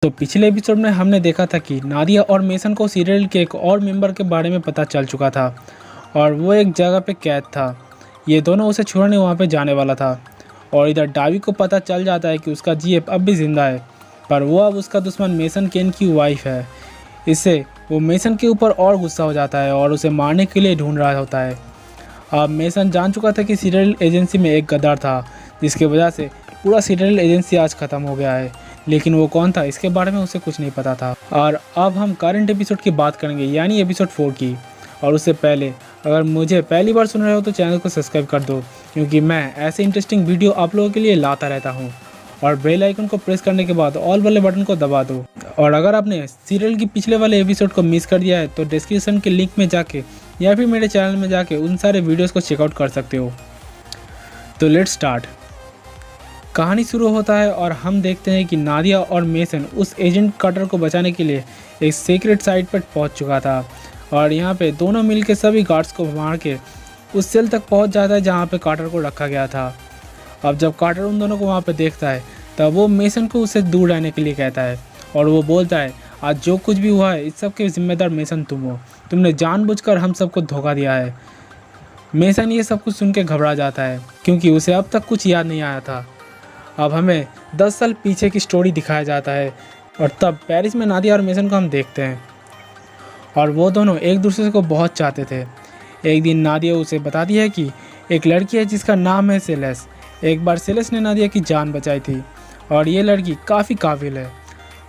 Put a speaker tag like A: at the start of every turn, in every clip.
A: तो पिछले एपिसोड में हमने देखा था कि नादिया और मेसन को सीरियल के एक और मेंबर के बारे में पता चल चुका था और वो एक जगह पे कैद था। ये दोनों उसे छुड़ाने वहाँ पे जाने वाला था और इधर डावी को पता चल जाता है कि उसका जीएफ अब भी ज़िंदा है, पर वो अब उसका दुश्मन मेसन केन की वाइफ है। इससे वो मेसन के ऊपर और गुस्सा हो जाता है और उसे मारने के लिए ढूंढ रहा होता है। अब मेसन जान चुका था कि सीरियल एजेंसी में एक गद्दार था, जिसकी वजह से पूरा सीरियल एजेंसी आज ख़त्म हो गया है, लेकिन वो कौन था इसके बारे में उसे कुछ नहीं पता था। और अब हम करंट एपिसोड की बात करेंगे, यानी एपिसोड 4 की। और उससे पहले अगर मुझे पहली बार सुन रहे हो तो चैनल को सब्सक्राइब कर दो, क्योंकि मैं ऐसे इंटरेस्टिंग वीडियो आप लोगों के लिए लाता रहता हूँ। और बेल आइकन को प्रेस करने के बाद ऑल वाले बटन को दबा दो। और अगर आपने सीरियल की पिछले वाले एपिसोड को मिस कर दिया है तो डिस्क्रिप्शन के लिंक में जाके या फिर मेरे चैनल में जाके उन सारे वीडियोज़ को चेकआउट कर सकते हो। तो लेट्स स्टार्ट। कहानी शुरू होता है और हम देखते हैं कि नादिया और मेसन उस एजेंट कार्टर को बचाने के लिए एक सीक्रेट साइट पर पहुंच चुका था और यहाँ पे दोनों मिलकर सभी गार्ड्स को मार के उस सेल तक पहुंच जाता है जहाँ पे कार्टर को रखा गया था। अब जब कार्टर उन दोनों को वहाँ पे देखता है तब वो मेसन को उससे दूर रहने के लिए कहता है और वो बोलता है, आज जो कुछ भी हुआ है इस सब के जिम्मेदार मेसन तुम हो, तुमने जानबूझकर हम सबको धोखा दिया है। मेसन ये सब कुछ सुन के घबरा जाता है क्योंकि उसे अब तक कुछ याद नहीं आया था। अब हमें 10 साल पीछे की स्टोरी दिखाया जाता है और तब पेरिस में नादिया और मेसन को हम देखते हैं और वो दोनों एक दूसरे को बहुत चाहते थे। एक दिन नादिया उसे बताती है कि एक लड़की है जिसका नाम है सेलेस। एक बार सेलेस ने नादिया की जान बचाई थी और ये लड़की काफ़ी काबिल है।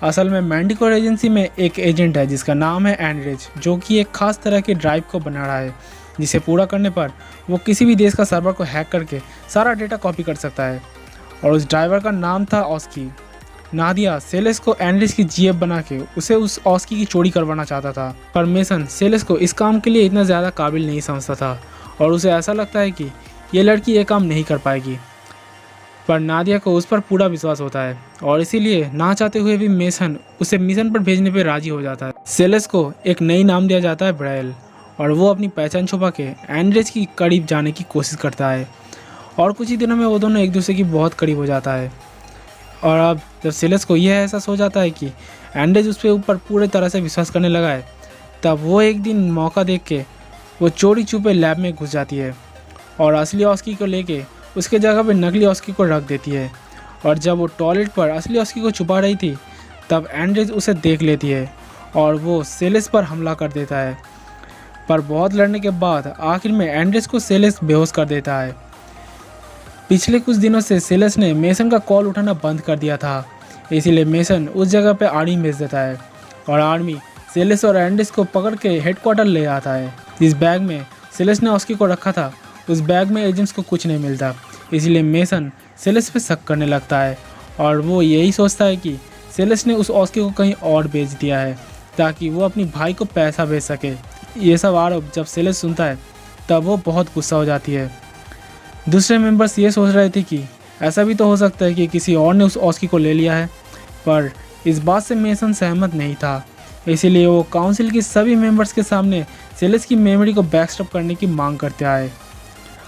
A: असल में मैंडिकोर एजेंसी में एक एजेंट है जिसका नाम है एंड्रिज, जो कि एक ख़ास तरह के ड्राइव को बना रहा है, जिसे पूरा करने पर वो किसी भी देश का सर्वर को हैक करके सारा डेटा कॉपी कर सकता है। और उस ड्राइवर का नाम था ऑस्की। नादिया सेलेस को एंड्रिज की जीएफ बना के उसे उस ऑस्की की चोरी करवाना चाहता था, पर मेसन सेलेस को इस काम के लिए इतना ज़्यादा काबिल नहीं समझता था और उसे ऐसा लगता है कि ये लड़की ये काम नहीं कर पाएगी। पर नादिया को उस पर पूरा विश्वास होता है और इसीलिए ना चाहते हुए भी मेसन उसे मिशन पर भेजने पर राजी हो जाता है। सेलेस को एक नई नाम दिया जाता है ब्रायल और वो अपनी पहचान छुपा के एंड्रिज की करीब जाने की कोशिश करता है और कुछ ही दिनों में वो दोनों एक दूसरे की बहुत करीब हो जाता है। और अब जब सेलेस को यह एहसास हो जाता है कि एंड्रिज उस पर ऊपर पूरे तरह से विश्वास करने लगा है, तब वो एक दिन मौका देख के वो चोरी छुपे लैब में घुस जाती है और असली ऑस्की को लेके उसके जगह पे नकली ऑस्की को रख देती है। और जब वो टॉयलेट पर असली ऑस्की को छुपा रही थी तब एंड्रिज उसे देख लेती है और वो सेलेस पर हमला कर देता है। पर बहुत लड़ने के बाद आखिर में एंड्रिज को सेलेस बेहोश कर देता है। पिछले कुछ दिनों से सेलेस ने मेसन का कॉल उठाना बंद कर दिया था, इसीलिए मेसन उस जगह पे आर्मी भेज देता है और आर्मी सेलेस और एंड्रिज को पकड़ के हेडक्वार्टर ले आता है। इस बैग में सेलेस ने ऑस्की को रखा था, उस बैग में एजेंट्स को कुछ नहीं मिलता, इसलिए मेसन सेलेस पे शक करने लगता है और वो यही सोचता है कि सेलेस ने उस ऑस्की को कहीं और बेच दिया है ताकि वो अपनी भाई को पैसा भेज सके। ये सब आरोप जब सेलेस सुनता है तब वो बहुत गुस्सा हो जाती है। दूसरे मेंबर्स ये सोच रहे थे कि ऐसा भी तो हो सकता है कि किसी और ने उस ऑस्की को ले लिया है, पर इस बात से मेसन सहमत नहीं था, इसीलिए वो काउंसिल के सभी मेंबर्स के सामने सेलेस की मेमोरी को बैकस्टॉप करने की मांग करते आए।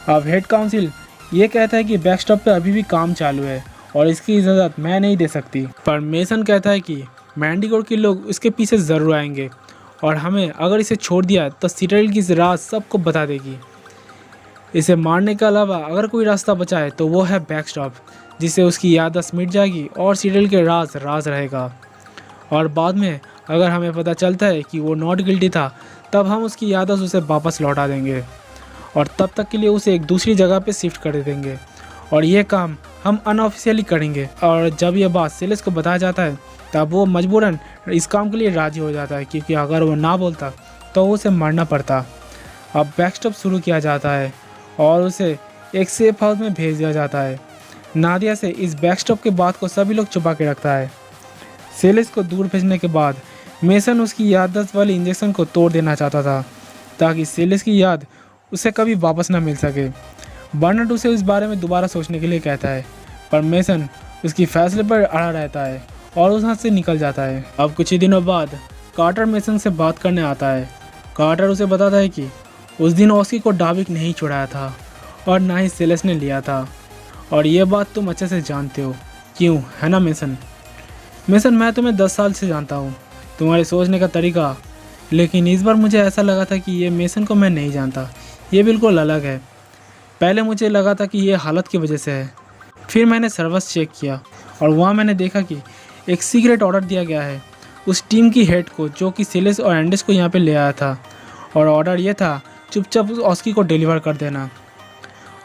A: अब हेड काउंसिल ये कहता है कि बैकस्टॉप पे अभी भी काम चालू है और इसकी इजाज़त मैं नहीं दे सकती, पर मेसन कहता है कि मैंडिकोर के लोग इसके पीछे ज़रूर आएंगे और हमें अगर इसे छोड़ दिया तो सीरियल की राज सबको बता देगी। इसे मारने के अलावा अगर कोई रास्ता बचा है तो वो है बैकस्टॉप, जिससे उसकी याददाश्त मिट जाएगी और सीरियल के राज रहेगा। और बाद में अगर हमें पता चलता है कि वो नॉट गिल्टी था तब हम उसकी याददाश्त उसे वापस लौटा देंगे और तब तक के लिए उसे एक दूसरी जगह पे शिफ्ट कर देंगे और ये काम हम अनऑफिशियली करेंगे। और जब ये बात सेलेस को बताया जाता है तब वो मजबूरन इस काम के लिए राजी हो जाता है, क्योंकि अगर वो ना बोलता तो उसे मरना पड़ता। अब बैकस्टॉप शुरू किया जाता है और उसे एक सेफ हाउस में भेज दिया जाता है। नादिया से इस बैकस्टॉप के बात को सभी लोग छुपा के रखता है। सेलेस को दूर भेजने के बाद मेसन उसकी याददाश्त वाली इंजेक्शन को तोड़ देना चाहता था ताकि सेलेस की याद उसे कभी वापस ना मिल सके। बर्नार्ड उसे इस बारे में दोबारा सोचने के लिए कहता है, पर मेसन उसकी फैसले पर अड़ा रहता है और उस हाथ से निकल जाता है। अब कुछ ही दिनों बाद कार्टर मेसन से बात करने आता है। कार्टर उसे बताता है कि उस दिन ऑस्की को डाविक नहीं छुड़ाया था और ना ही सेलेस ने लिया था और ये बात तुम अच्छे से जानते हो, क्यों है ना मेसन? मेसन, मैं तुम्हें 10 साल से जानता हूँ, तुम्हारे सोचने का तरीका, लेकिन इस बार मुझे ऐसा लगा था कि ये मेसन को मैं नहीं जानता। ये बिल्कुल अलग है। पहले मुझे लगा था कि ये हालत की वजह से है। फिर मैंने सर्वर्स चेक किया और वहाँ मैंने देखा कि एक सीक्रेट ऑर्डर दिया गया है उस टीम की हेड को, जो कि सिलेस और एंडिस को यहाँ पे ले आया था। और ऑर्डर ये था, चुपचाप उस ऑस्की को डिलीवर कर देना।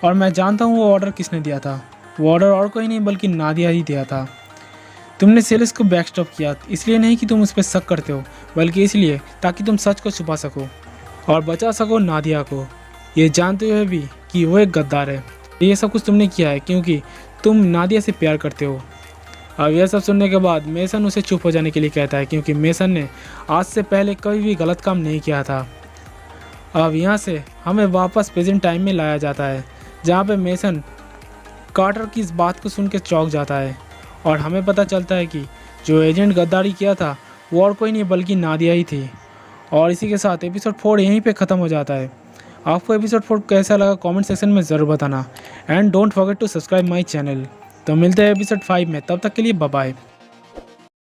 A: और मैं जानता हूँ वो ऑर्डर किसने दिया था। वो ऑर्डर और कोई नहीं बल्कि नादिया ही दिया था। तुमने सेलिस को बैकस्टॉप किया, इसलिए नहीं कि तुम उस पर शक करते हो, बल्कि इसलिए ताकि तुम सच को छुपा सको और बचा सको नादिया को, ये जानते हुए भी कि वो एक गद्दार है। ये सब कुछ तुमने किया है क्योंकि तुम नादिया से प्यार करते हो। अब यह सब सुनने के बाद मेसन उसे चुप हो जाने के लिए कहता है, क्योंकि मेसन ने आज से पहले कभी भी गलत काम नहीं किया था। अब यहाँ से हमें वापस प्रेजेंट टाइम में लाया जाता है, जहाँ पे मेसन कार्टर की इस बात को सुन के चौंक जाता है और हमें पता चलता है कि जो एजेंट गद्दारी किया था वो और कोई नहीं बल्कि नादिया ही थी। और इसी के साथ एपिसोड 4 यहीं पे ख़त्म हो जाता है। आपको एपिसोड 4 कैसा लगा कमेंट सेक्शन में ज़रूर बताना, and don't forget to subscribe my channel. तो मिलते हैं एपिसोड 5 में, तब तक के लिए बाय बाय।